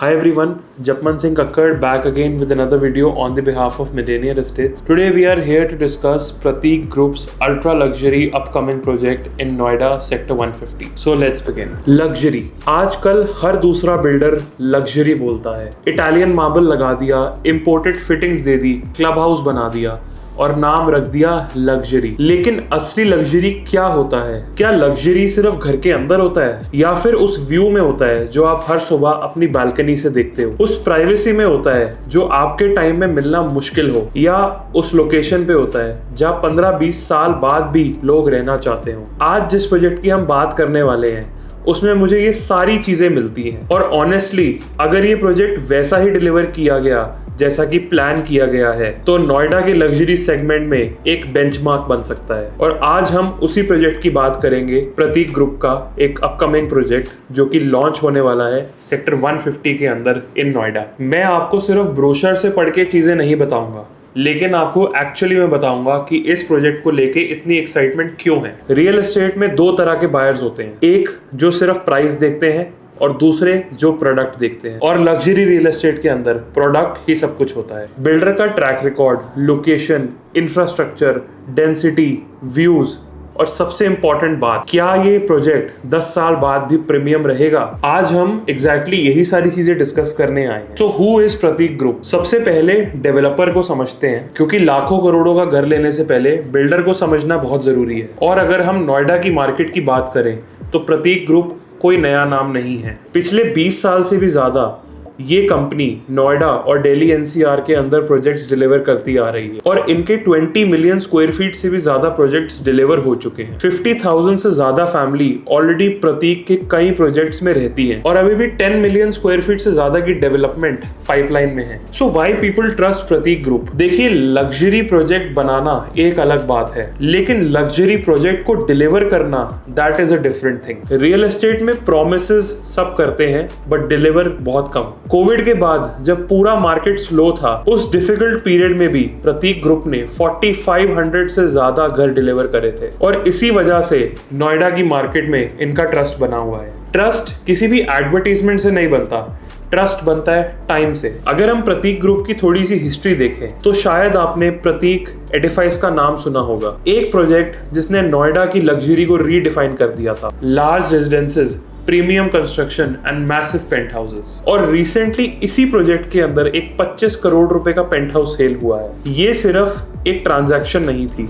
Hi everyone, Japman Singh Kakkad back again with another video on the behalf of Medenia Estates. Today we are here to discuss Prateek Group's ultra luxury upcoming project in Noida Sector 150. So let's begin. Luxury. आजकल हर दूसरा builder luxury बोलता है. Italian marble लगा दिया, imported fittings दे दी, club house बना दिया और नाम रख दिया लग्जरी. लेकिन असली लग्जरी क्या होता है? क्या लग्जरी सिर्फ घर के अंदर होता है या फिर उस व्यू में होता है जो आप हर सुबह अपनी बालकनी से देखते हो? उस प्राइवेसी में होता है जो आपके टाइम में मिलना मुश्किल हो, या उस लोकेशन पे होता है जहाँ 15-20 साल बाद भी लोग रहना चाहते हो? आज जिस प्रोजेक्ट की हम बात करने वाले हैं उसमें मुझे ये सारी चीजें मिलती हैं. और ऑनेस्टली अगर ये प्रोजेक्ट वैसा ही डिलीवर किया गया जैसा कि प्लान किया गया है तो नोएडा के लग्जरी सेगमेंट में एक बेंचमार्क बन सकता है. और आज हम उसी प्रोजेक्ट की बात करेंगे, प्रतीक ग्रुप का एक अपकमिंग प्रोजेक्ट जो कि लॉन्च होने वाला है सेक्टर 150 के अंदर इन नोएडा. मैं आपको सिर्फ ब्रोशर से पढ़ के चीजें नहीं बताऊंगा, लेकिन आपको एक्चुअली मैं बताऊंगा कि इस प्रोजेक्ट को लेके इतनी एक्साइटमेंट क्यों है. रियल एस्टेट में दो तरह के बायर्स होते हैं, एक जो सिर्फ प्राइस देखते हैं और दूसरे जो प्रोडक्ट देखते हैं. और लग्जरी रियल एस्टेट के अंदर प्रोडक्ट ही सब कुछ होता है. बिल्डर का track record, location, infrastructure, density, views और सबसे इंपॉर्टेंट बात, क्या ये प्रोजेक्ट 10 साल बाद भी प्रीमियम रहेगा? आज हम एग्जैक्टली यही सारी चीजें डिस्कस करने आए हैं. So who is Prateek group? सबसे पहले डेवलपर को समझते हैं, क्योंकि लाखों करोड़ों का घर लेने से पहले बिल्डर को समझना बहुत जरूरी है. और अगर हम नोएडा की मार्केट की बात करें तो प्रतीक ग्रुप कोई नया नाम नहीं है. पिछले 20 साल से भी ज्यादा ये कंपनी नोएडा और दिल्ली एनसीआर के अंदर प्रोजेक्ट्स डिलीवर करती आ रही है और इनके 20 मिलियन स्क्वायर फीट से भी ज्यादा प्रोजेक्ट्स डिलीवर हो चुके हैं. 50,000 से ज्यादा फैमिली ऑलरेडी प्रतीक के कई प्रोजेक्ट्स में रहती है और अभी भी 10 मिलियन स्क्वायर फीट से ज्यादा की डेवलपमेंट पाइपलाइन में है. So why people trust Prateek group? देखिए, लग्जरी प्रोजेक्ट बनाना एक अलग बात है, लेकिन लग्जरी प्रोजेक्ट को डिलीवर करना that is a different thing. Real estate में प्रोमिसेस सब करते हैं बट डिलीवर बहुत कम. कोविड के बाद जब पूरा मार्केट स्लो था, उस डिफिकल्ट पीरियड में भी प्रतीक ग्रुप ने 4500 से ज्यादा घर डिलीवर करे थे और इसी वजह से नोएडा की मार्केट में इनका ट्रस्ट बना हुआ है. ट्रस्ट किसी भी एडवर्टाइजमेंट से नहीं बनता, ट्रस्ट बनता है टाइम से. अगर हम प्रतीक ग्रुप की थोड़ी सी हिस्ट्री देखें तो शायद आपने प्रतीक एडिफाइस का नाम सुना होगा. एक प्रोजेक्ट जिसने नोएडा की लग्जरी को रीडिफाइन कर दिया था. Large residences, premium construction and massive penthouses. और रिसेंटली इसी प्रोजेक्ट के अंदर एक 25 करोड़ रुपए का पेंट हाउस सेल हुआ है. ये सिर्फ एक ट्रांजैक्शन नहीं थी,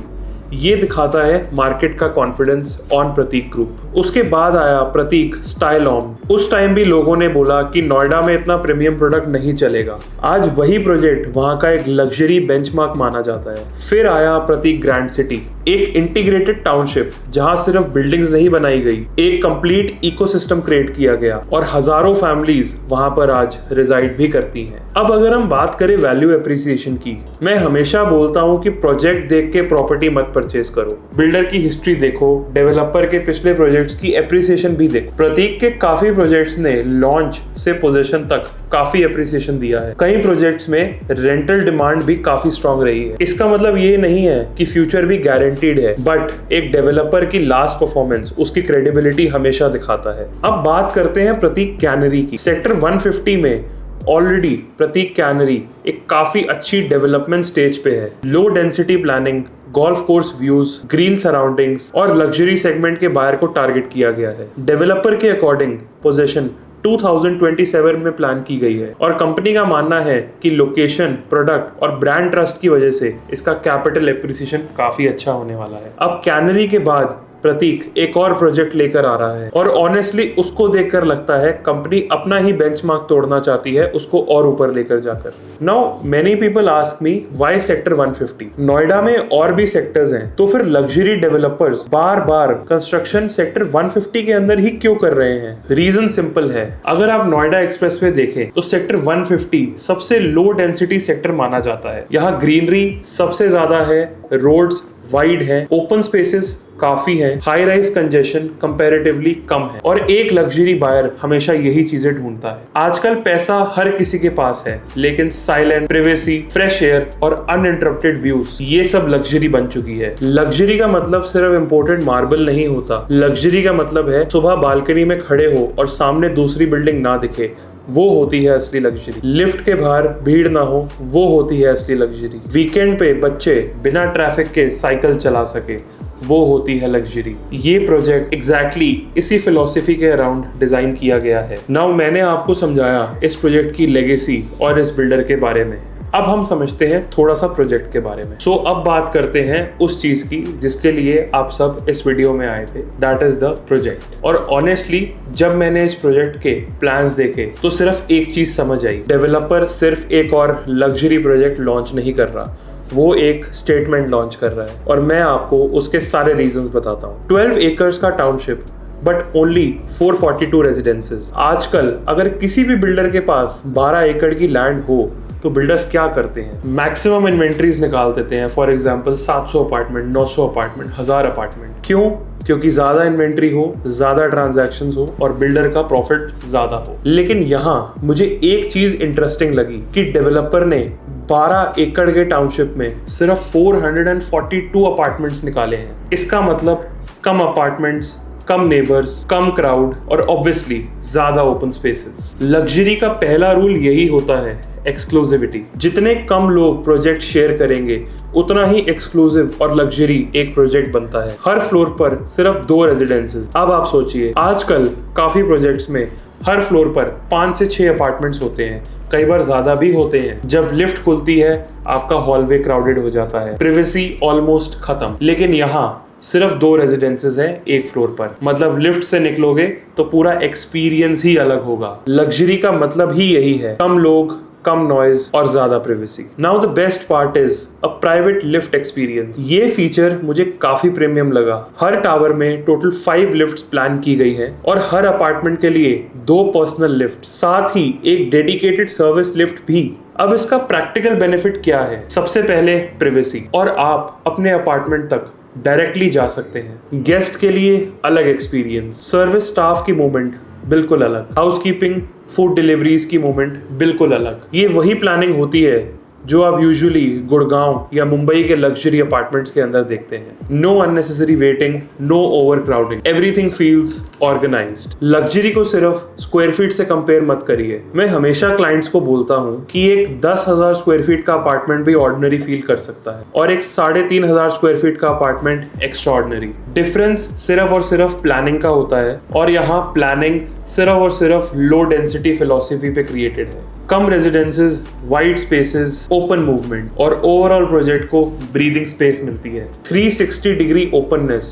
ये दिखाता है मार्केट का कॉन्फिडेंस ऑन प्रतीक ग्रुप. उसके बाद आया प्रतीक स्टाइल ऑन. उस टाइम भी लोगों ने बोला कि नोएडा में इतना प्रीमियम प्रोडक्ट नहीं चलेगा. आज वही प्रोजेक्ट वहां का एक लग्जरी बेंचमार्क माना जाता है. फिर आया प्रतीक ग्रैंड सिटी, एक इंटीग्रेटेड टाउनशिप जहां सिर्फ बिल्डिंग्स नहीं बनाई गई, एक कंप्लीट इकोसिस्टम क्रिएट किया गया और हजारों फैमिलीज वहां पर आज रिजाइड भी करती हैं. अब अगर हम बात करें वैल्यू एप्रिसिएशन की, मैं हमेशा बोलता हूं कि प्रोजेक्ट देख के प्रॉपर्टी मत परचेज करो. बिल्डर की हिस्ट्री देखो, डेवलपर के पिछले प्रोजेक्ट्स की एप्रिसिएशन भी देखो. प्रतीक के काफी प्रोजेक्ट्स ने लॉन्च से पोजीशन तक काफी एप्रिसिएशन दिया है. कई प्रोजेक्ट्स में रेंटल डिमांड भी काफी स्ट्रांग रही है. इसका मतलब ये नहीं है कि फ्यूचर भी गारंटीड है, बट एक डेवलपर की लास्ट परफॉर्मेंस उसकी क्रेडिबिलिटी हमेशा दिखाता है. अब बात करते हैं प्रतीक कैनरी की. सेक्टर 150 में ऑलरेडी प्रतीक कैनरी एक काफी अच्छी डेवलपमेंट स्टेज पे है. Low density planning, golf course views, green surroundings और लग्जरी सेगमेंट के बायर को टारगेट किया गया है. डेवलपर के अकॉर्डिंग पोजीशन 2027 में प्लान की गई है और कंपनी का मानना है कि लोकेशन, प्रोडक्ट और ब्रांड ट्रस्ट की वजह से इसका कैपिटल एप्रिसिएशन काफी अच्छा होने वाला है. अब कैनरी के बाद प्रतीक एक और प्रोजेक्ट लेकर आ रहा है और ऑनेस्टली उसको देखकर लगता है कंपनी अपना ही बेंचमार्क तोड़ना चाहती है, उसको और ऊपर लेकर जाकर. Now many people ask me why sector 150? Noida में और भी सेक्टर्स हैं, तो फिर लग्जरी डेवलपर्स बार बार कंस्ट्रक्शन सेक्टर 150 के अंदर ही क्यों कर रहे हैं? रीजन सिंपल है. अगर आप नोएडा एक्सप्रेसवे देखें तो सेक्टर 150 सबसे लो डेंसिटी सेक्टर माना जाता है. यहाँ ग्रीनरी सबसे ज्यादा है, रोड्स वाइड है, ओपन स्पेसेस काफी है, हाई राइज कंजेशन कंपैरेटिवली कम है और एक लग्जरी बायर हमेशा यही चीजें ढूंढता है. आजकल पैसा हर किसी के पास है, लेकिन साइलेंट, प्रिवेसी, फ्रेश एयर और अनइंटरप्टेड व्यूज ये सब लग्जरी बन चुकी है. लग्जरी का मतलब सिर्फ इंपोर्टेड मार्बल नहीं होता. लग्जरी का मतलब है सुबह बालकनी में खड़े हो और सामने दूसरी बिल्डिंग ना दिखे, वो होती है असली लग्जरी। लिफ्ट के बाहर भीड़ ना हो, वो होती है असली लग्जरी। वीकेंड पे बच्चे बिना ट्रैफिक के साइकिल चला सके, वो होती है लग्जरी। ये प्रोजेक्ट एग्जैक्टली इसी फिलॉसफी के अराउंड डिजाइन किया गया है। नाउ मैंने आपको समझाया इस प्रोजेक्ट की लेगेसी और इस बिल्डर के बारे में। अब हम समझते हैं थोड़ा सा प्रोजेक्ट के बारे में। सो अब बात करते हैं उस चीज की जिसके लिए आप सब इस वीडियो में आए थे, दैट इज द प्रोजेक्ट। और ऑनेस्टली जब मैंने इस प्रोजेक्ट के प्लान्स देखे तो सिर्फ एक चीज समझ आई, डेवलपर सिर्फ एक और लग्जरी प्रोजेक्ट लॉन्च नहीं कर रहा, वो एक स्टेटमेंट लॉन्च कर रहा है। और मैं आपको उसके सारे रीजंस बताता हूँ। 12 एकर्स का टाउनशिप बट ओनली 442 रेजिडेंसेस। आजकल अगर किसी भी बिल्डर के पास 12 एकड़ की लैंड हो तो बिल्डर्स क्या करते हैं, मैक्सिमम इन्वेंट्रीज निकाल देते हैं। For example 700 apartment, 900 apartment, 1000 apartment. क्यों? क्योंकि ज्यादा इन्वेंट्री हो, ज्यादा ट्रांजैक्शंस हो और बिल्डर का प्रॉफिट ज्यादा हो। लेकिन यहाँ मुझे एक चीज इंटरेस्टिंग लगी कि डेवलपर ने 12 एकड़ के टाउनशिप में सिर्फ 442 अपार्टमेंट्स निकाले हैं। इसका मतलब कम अपार्टमेंट्स, कम नेबर्स, कम क्राउड और ऑब्वियसली ज्यादा ओपन स्पेसेस। लग्जरी का पहला रूल यही होता है, एक्सक्लूसिविटी। जितने कम लोग प्रोजेक्ट शेयर करेंगे उतना ही एक्सक्लूसिव और लग्जरी एक प्रोजेक्ट बनता है। हर फ्लोर पर सिर्फ 2 रेजिडेंसेस। अब आप सोचिए, आजकल काफी प्रोजेक्ट्स में हर फ्लोर पर 5 से 6 अपार्टमेंट्स होते हैं, कई बार ज्यादा भी होते हैं। जब लिफ्ट खुलती है आपका हॉलवे क्राउडेड हो जाता है, प्रिवेसी ऑलमोस्ट खत्म। लेकिन यहाँ सिर्फ 2 रेजिडेंसेस हैं एक फ्लोर पर, मतलब लिफ्ट से निकलोगे तो पूरा एक्सपीरियंस ही अलग होगा। लग्जरी का मतलब ही यही है, कम लोग, कम नॉइज और ज्यादा privacy. Now the best part is a private lift experience. ये फीचर मुझे काफी प्रीमियम लगा। हर टावर में टोटल 5 लिफ्ट्स प्लान की गई हैं और हर अपार्टमेंट के लिए 2 पर्सनल लिफ्ट, साथ ही एक डेडिकेटेड सर्विस लिफ्ट भी। अब इसका प्रैक्टिकल बेनिफिट क्या है? सबसे पहले प्राइवेसी, और आप अपने अपार्टमेंट तक डायरेक्टली जा सकते हैं। गेस्ट के लिए अलग एक्सपीरियंस, सर्विस स्टाफ की मूवमेंट बिल्कुल अलग, हाउसकीपिंग, फूड डिलीवरीज की मूवमेंट बिल्कुल अलग। ये वही प्लानिंग होती है जो आप यूजुअली गुड़गांव या मुंबई के लग्जरी अपार्टमेंट्स के अंदर देखते हैं। No unnecessary waiting, no overcrowding, everything feels organised. Luxury को सिर्फ स्क्वायर फीट से कंपेयर मत करिए। मैं हमेशा क्लाइंट्स को बोलता हूँ कि एक 10,000 स्क्वायर फीट का अपार्टमेंट भी ऑर्डिनरी फील कर सकता है और एक 3,500 स्क्वायर फीट का अपार्टमेंट एक्स्ट्रा ऑर्डिनरी। डिफरेंस सिर्फ और सिर्फ प्लानिंग का होता है, और यहाँ प्लानिंग सिर्फ और सिर्फ लो डेंसिटी फिलॉसफी पे क्रिएटेड है। कम residences, wide spaces, open movement और ओवरऑल प्रोजेक्ट को ब्रीदिंग स्पेस मिलती है। 360 degree openness,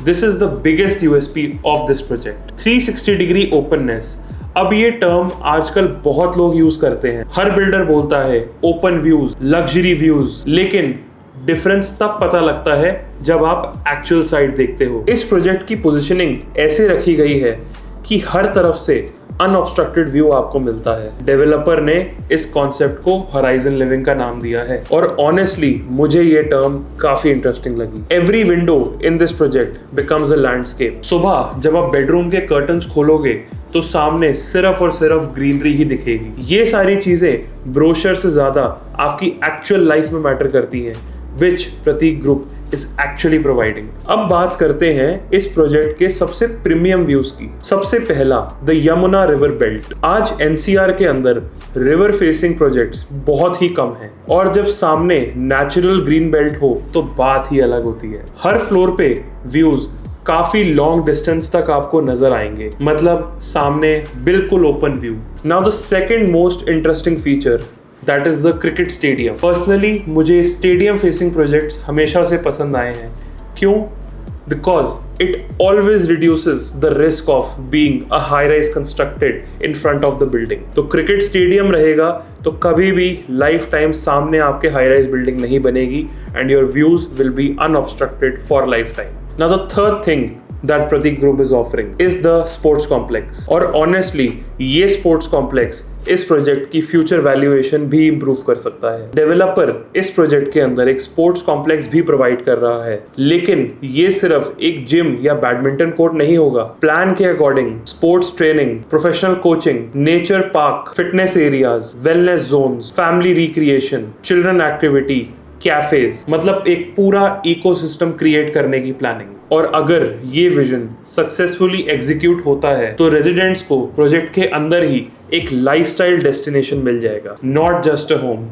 this is the biggest USP of this project. 360 degree openness, अब ये टर्म आजकल बहुत लोग यूज करते हैं। हर बिल्डर बोलता है ओपन व्यूज, लग्जरी व्यूज, लेकिन डिफरेंस तब पता लगता है जब आप एक्चुअल साइट देखते हो। इस प्रोजेक्ट की पोजीशनिंग ऐसे रखी गई है कि हर तरफ से अनऑब्स्ट्रक्टेड व्यू आपको मिलता है। डेवलपर ने इस कॉन्सेप्ट को होराइजन लिविंग का नाम दिया है और ऑनेस्टली मुझे ये टर्म काफी इंटरेस्टिंग लगी। Every window in this project becomes a landscape. सुबह जब आप बेडरूम के कर्टन्स खोलोगे तो सामने सिर्फ और सिर्फ ग्रीनरी ही दिखेगी। ये सारी चीजें ब्रोशर से ज्यादा आपकी एक्चुअल लाइफ में मैटर करती हैं, which Prateek group is actually providing। अब बात करते हैं इस प्रोजेक्ट के सबसे प्रीमियम व्यूज की। सबसे पहला, द यमुना रिवर बेल्ट। आज एनसीआर के अंदर रिवर फेसिंग प्रोजेक्ट्स बहुत ही कम हैं, और जब सामने नेचुरल ग्रीन बेल्ट हो तो बात ही अलग होती है। हर फ्लोर पे व्यूज काफी लॉन्ग डिस्टेंस तक आपको नजर आएंगे, मतलब सामने बिल्कुल open view. Now the second most interesting feature, that is the cricket stadium. Personally मुझे स्टेडियम फेसिंग प्रोजेक्ट्स हमेशा से पसंद आए हैं। क्यों? Because it always reduces the risk of being a high rise constructed in front of the building. तो cricket stadium रहेगा तो कभी भी लाइफ टाइम सामने आपके हाई राइज बिल्डिंग नहीं बनेगी, and your views will be unobstructed for life time. Now the third thing that Pratik Group is offering is the sports complex, और honestly ये sports complex इस प्रोजेक्ट की future valuation भी improve कर सकता है। डेवलपर इस प्रोजेक्ट के अंदर एक स्पोर्ट्स कॉम्प्लेक्स भी प्रोवाइड कर रहा है, लेकिन ये सिर्फ एक जिम या बैडमिंटन कोर्ट नहीं होगा। प्लान के according sports training, professional coaching, nature park, fitness areas, wellness zones, family recreation, children activity, cafes, मतलब एक पूरा इकोसिस्टम क्रिएट करने की प्लानिंग। और अगर ये विजन सक्सेसफुली एग्जीक्यूट होता है तो रेजिडेंट्स को प्रोजेक्ट के अंदर ही एक लाइफस्टाइल डेस्टिनेशन मिल जाएगा, not just a home,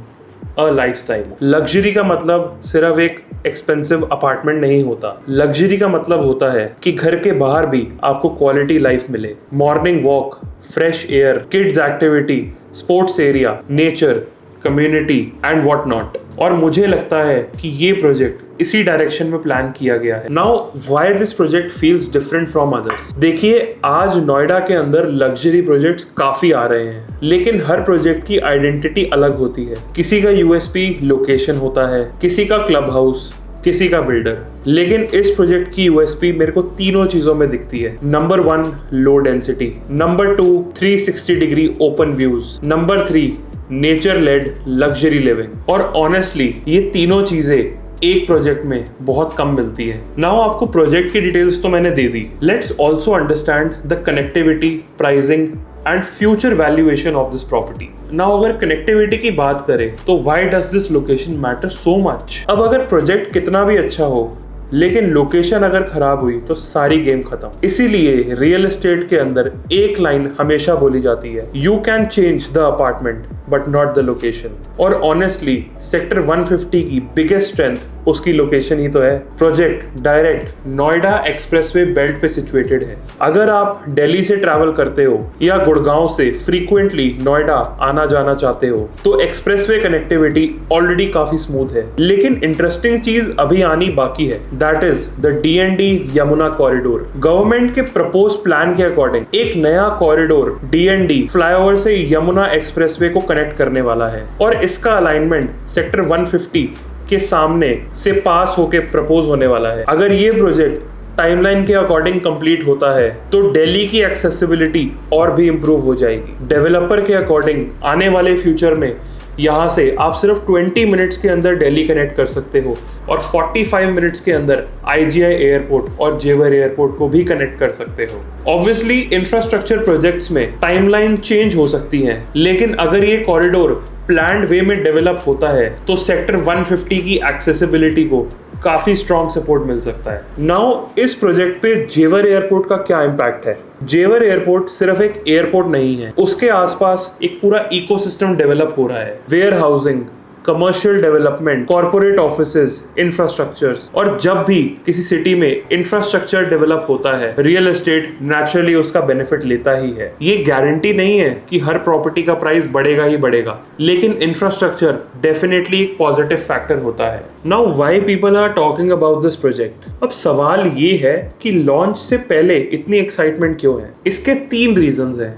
a lifestyle. Luxury का मतलब सिर्फ एक एक्सपेंसिव अपार्टमेंट नहीं होता। लग्जरी का मतलब होता है कि घर के बाहर भी आपको क्वालिटी लाइफ मिले, morning walk, fresh air, kids activity, sports area, nature, community and what not. और मुझे लगता है कि ये प्रोजेक्ट इसी डायरेक्शन में प्लान किया गया है। Now why this project feels different from others. देखिए, आज नोएडा के अंदर लग्जरी प्रोजेक्ट्स काफी आ रहे हैं, लेकिन हर प्रोजेक्ट की आइडेंटिटी अलग होती है। किसी का यूएसपी लोकेशन होता है, किसी का क्लब हाउस, किसी का बिल्डर। लेकिन इस प्रोजेक्ट की यूएसपी मेरे को तीनों चीजों में दिखती है। Number 1 low density, number 2 360 degree open views, number 3 nature led luxury living. और ऑनेस्टली ये तीनों चीजें एक प्रोजेक्ट में बहुत कम मिलती है। नाउ आपको प्रोजेक्ट की डिटेल्स तो मैंने दे दी, let's also understand the connectivity, pricing and future valuation of this property. Now अगर कनेक्टिविटी की बात करें तो why does this location matter so much. अब अगर प्रोजेक्ट कितना भी अच्छा हो, लेकिन लोकेशन अगर खराब हुई तो सारी गेम खत्म। इसीलिए रियल एस्टेट के अंदर एक लाइन हमेशा बोली जाती है, you can change the apartment but not the location. और ऑनेस्टली सेक्टर 150 की बिगेस्ट स्ट्रेंथ उसकी लोकेशन ही तो है। Project direct Noida expressway belt पे सिचुएटेड है। अगर आप दिल्ली से ट्रैवल करते हो या गुड़गांव से फ्रीक्वेंटली नोएडा आना जाना चाहते हो तो एक्सप्रेसवे कनेक्टिविटी ऑलरेडी काफी स्मूथ है। लेकिन इंटरेस्टिंग चीज अभी आनी बाकी है, that is the DND Yamuna corridor. Government के प्रपोज प्लान के अकॉर्डिंग एक नया कॉरिडोर डीएनडी फ्लाईओवर से यमुना एक्सप्रेसवे को कनेक्ट करने वाला है और इसका अलाइनमेंट सेक्टर 150 के सामने से पास होके प्रपोज होने वाला है। अगर ये प्रोजेक्ट टाइमलाइन के अकॉर्डिंग कंप्लीट होता है तो दिल्ली की एक्सेसिबिलिटी और भी इंप्रूव हो जाएगी। डेवलपर के अकॉर्डिंग आने वाले फ्यूचर में यहाँ से आप सिर्फ 20 मिनट्स के अंदर दिल्ली कनेक्ट कर सकते हो और 45 मिनट्स के अंदर आईजीआई एयरपोर्ट और जेवर एयरपोर्ट को भी कनेक्ट कर सकते हो। ऑब्वियसली इंफ्रास्ट्रक्चर प्रोजेक्ट्स में टाइमलाइन चेंज हो सकती है, लेकिन अगर ये कॉरिडोर प्लान्ड वे में डेवलप होता है तो सेक्टर 150 की एक्सेसिबिलिटी को काफी स्ट्रॉन्ग सपोर्ट मिल सकता है। नाउ इस प्रोजेक्ट पे जेवर एयरपोर्ट का क्या इम्पैक्ट है। जेवर एयरपोर्ट सिर्फ एक एयरपोर्ट नहीं है, उसके आसपास एक पूरा इकोसिस्टम डेवलप हो रहा है। Warehousing, commercial development, corporate offices, infrastructures. और जब भी किसी सिटी में इंफ्रास्ट्रक्चर डेवलप होता है, रियल एस्टेट नेचुरली उसका बेनिफिट लेता ही है। ये गारंटी नहीं है कि हर प्रॉपर्टी का प्राइस बढ़ेगा ही बढ़ेगा, लेकिन इंफ्रास्ट्रक्चर डेफिनेटली एक पॉजिटिव फैक्टर होता है। Now why people are talking about this project. अब सवाल ये है कि लॉन्च से पहले इतनी एक्साइटमेंट क्यों है। इसके 3 रीजंस हैं।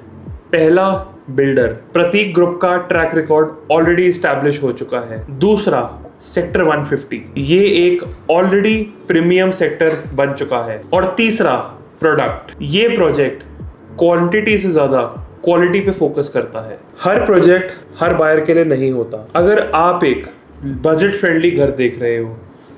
पहला, बिल्डर प्रतीक ग्रुप का ट्रैक रिकॉर्ड ऑलरेडी एस्टैब्लिश हो चुका है। दूसरा, सेक्टर 150, ये एक ऑलरेडी प्रीमियम सेक्टर बन चुका है। और तीसरा, प्रोडक्ट। ये प्रोजेक्ट क्वांटिटी से ज्यादा क्वालिटी पे फोकस करता है। हर प्रोजेक्ट हर बायर के लिए नहीं होता। अगर आप एक बजट फ्रेंडली घर देख रहे हो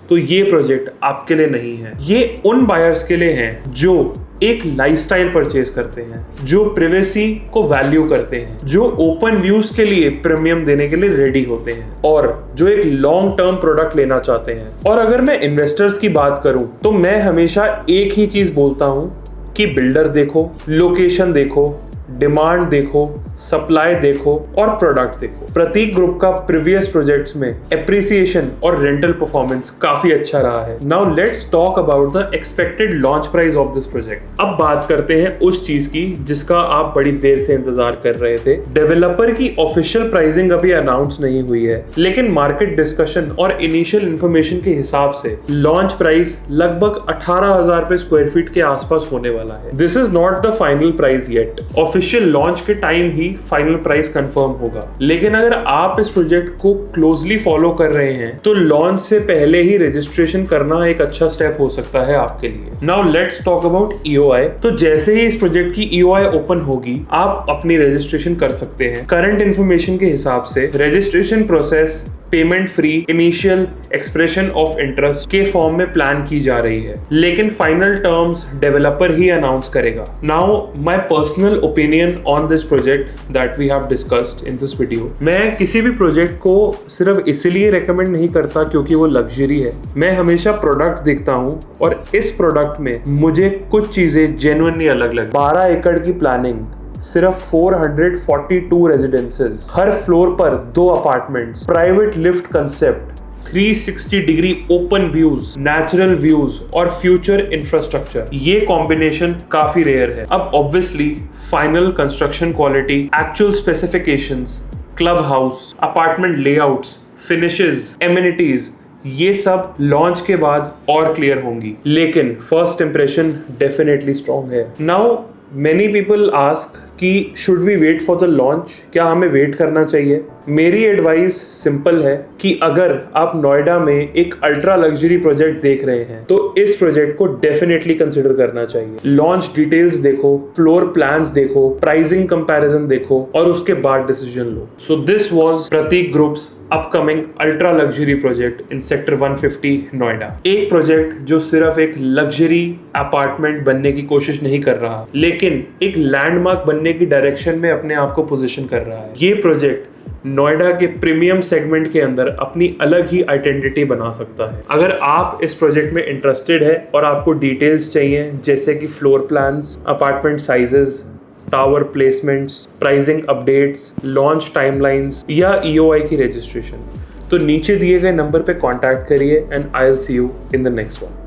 तो ये प्रोजेक्ट आपके लिए नहीं है। ये उन बायर्स के लिए है जो एक लाइफस्टाइल परचेज करते हैं, जो प्रिवेसी को वैल्यू करते हैं, जो ओपन व्यूज के लिए प्रीमियम देने के लिए रेडी होते हैं और जो एक लॉन्ग टर्म प्रोडक्ट लेना चाहते हैं। और अगर मैं इन्वेस्टर्स की बात करूं तो मैं हमेशा एक ही चीज बोलता हूं कि बिल्डर देखो, लोकेशन देखो, डिमांड देखो, सप्लाई देखो और प्रोडक्ट देखो। प्रतीक ग्रुप का प्रीवियस प्रोजेक्ट्स में एप्रिसिएशन और रेंटल परफॉर्मेंस काफी अच्छा रहा है। Now let's talk about the expected launch price of this project. अब बात करते हैं उस चीज की जिसका आप बड़ी देर से इंतजार कर रहे थे। डेवलपर की ऑफिशियल प्राइसिंग अभी अनाउंस नहीं हुई है, लेकिन मार्केट डिस्कशन और इनिशियल इंफॉर्मेशन के हिसाब से लॉन्च प्राइस लगभग 18,000 रुपए स्क्वायर फीट के आसपास होने वाला है। This is not the final price yet. Official launch के टाइम ही फाइनल प्राइस कंफर्म होगा, लेकिन अगर आप इस प्रोजेक्ट को क्लोजली फॉलो कर रहे हैं तो लॉन्च से पहले ही रजिस्ट्रेशन करना एक अच्छा स्टेप हो सकता है आपके लिए। Now let's talk about EOI. तो जैसे ही इस प्रोजेक्ट की ईओआई ओपन होगी आप अपनी रजिस्ट्रेशन कर सकते हैं। करंट इंफॉर्मेशन के हिसाब से registration process payment free initial expression of interest के फॉर्म में प्लान की जा रही है, लेकिन फाइनल टर्म्स डेवलपर ही अनाउंस करेगा। Now my personal opinion on this project that we have discussed in this video. मैं किसी भी प्रोजेक्ट को सिर्फ इसलिए रेकमेंड नहीं करता क्योंकि वो लग्जरी है। मैं हमेशा प्रोडक्ट देखता हूँ और इस प्रोडक्ट में मुझे कुछ चीजें जेन्युइनली अलग लगी। 12 एकड़ की प्लानिंग, सिर्फ 442 रेजिडेंसेस, हर फ्लोर पर 2 apartments, private lift concept, 360 degree open views, natural views और फ्यूचर इंफ्रास्ट्रक्चर। ये कॉम्बिनेशन काफी रेयर है। अब obviously final construction quality, actual specifications, club house, apartment layouts, finishes, amenities, ये सब लॉन्च के बाद और क्लियर होंगी, लेकिन फर्स्ट इंप्रेशन डेफिनेटली स्ट्रॉन्ग है। नाउ मेनी पीपल आस्क कि should we wait for the launch, क्या हमें वेट करना चाहिए? मेरी एडवाइस सिंपल है कि अगर आप नोएडा में एक अल्ट्रा लग्जरी प्रोजेक्ट देख रहे हैं तो इस प्रोजेक्ट को डेफिनेटली कंसिडर करना चाहिए। लॉन्च डिटेल्स देखो, फ्लोर प्लान्स देखो, प्राइसिंग कंपैरिजन देखो और उसके बाद डिसीजन लो। So this was Prateek group's upcoming ultra luxury project in sector 150 Noida. एक प्रोजेक्ट जो सिर्फ एक लग्जरी अपार्टमेंट बनने की कोशिश नहीं कर रहा, लेकिन एक लैंडमार्क बनने की डायरेक्शन में अपने आप को पोजीशन कर रहा है। ये प्रोजेक्ट नोएडा के प्रीमियम सेगमेंट के अंदर अपनी अलग ही आइडेंटिटी बना सकता है। अगर आप इस प्रोजेक्ट में इंटरेस्टेड है और आपको डिटेल्स चाहिए जैसे कि floor plans, apartment sizes, tower placements, pricing updates, launch timelines या EOI की रजिस्ट्रेशन, तो नीचे दिए गए नंबर पे कांटेक्ट करिए and I will see you in the next one.